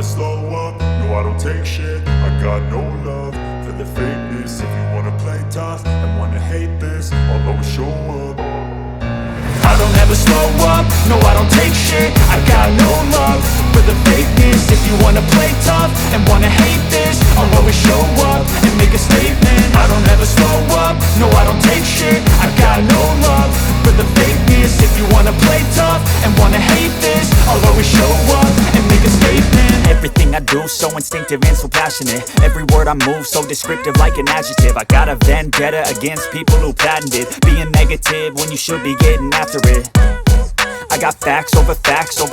slow up, no I don't take shit. I got no love for the fakeness. If you wanna play tough and wanna hate this, I'll always show up. I don't ever slow up, no I don't take shit. I got no love for the fakeness. If you wanna play tough and wanna hate this, I'll always show up and make a statement. I don't ever slow up, no I don't take shit. I got no love for the fakeness. If you wanna play tough and wanna hate this, I'll always show up and make a statement. Everything I do so instinctive and so passionate. Every word I move so descriptive like an adjective. I got a vendetta against people who patented being negative when you should be getting after it. I got facts over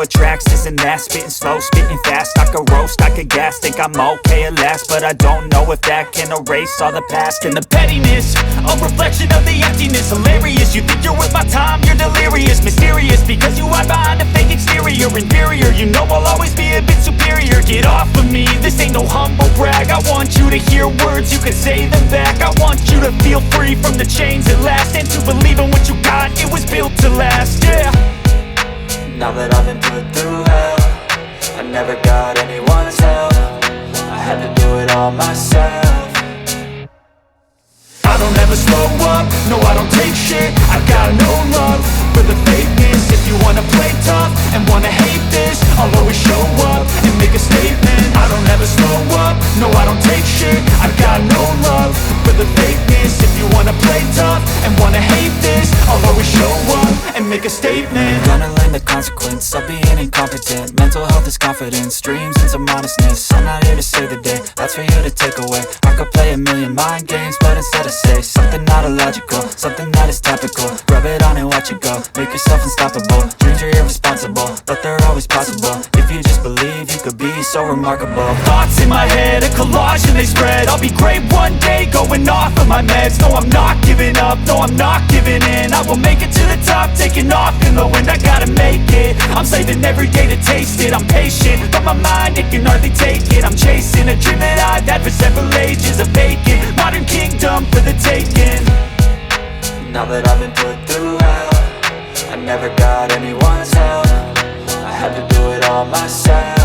tracks, this and that. Spitting slow, spitting fast, I could roast, I could gas. Think I'm okay at last, but I don't know if that can erase all the past. And the pettiness, a reflection of the emptiness. Hilarious, you think you're worth my time, you're delirious. Mysterious, because you hide behind a fake exterior. Inferior, you know I'll always be a bit superior. Get off of me, this ain't no humble brag. I want you to hear words, you can say them back. I want you to feel free from the chains at last, and to believe in what you got, it was built to last, yeah. Now that I've been put through hell, I never got anyone's help. I had to do it all myself. I don't ever slow up, no I don't take shit. I got no love for the fakeness. If you wanna play tough and wanna hate this, I'll always show up and make a statement. I don't ever slow up, no I don't take shit. I got no love for the fakeness. If you wanna play tough and wanna hate this, I'll always show up and make a statement. Gonna learn the consequence of being incompetent. Mental health is confidence, dreams and some honestness. I'm not here to save the day, that's for you to take away. I could play a million mind games, but instead I say something not illogical, something that is topical. Rub it on and watch it go, make yourself unstoppable. Dreams are irresponsible, but they're always possible. If you just believe, you could be so remarkable. Thoughts in my head, a collage and they spread. I'll be great one day, going off of my meds. No, I'm not giving up, no, I'm not giving in. I will make it to the top, taking off in the wind. I gotta make it, I'm saving every day to taste it. I'm patient, but my mind, it can hardly take it. I'm chasing a dream that I've had for several ages. A vacant, modern kingdom for the taking. Now that I've been put through hell, I never got anyone's help. I had to do it all myself.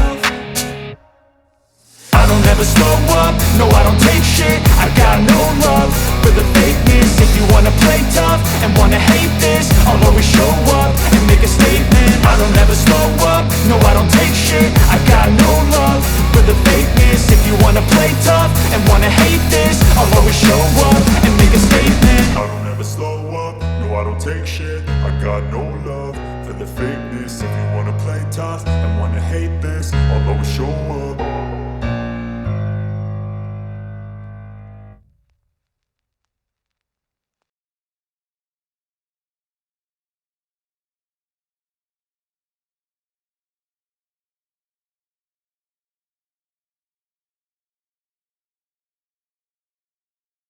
I don't ever slow up, no I don't take shit. I got no love for the fakeness. If you wanna play tough and wanna hate this, I'll always show up and make a statement. I don't ever slow up, no I don't take shit. I got no love for the fakeness. If you wanna play tough and wanna hate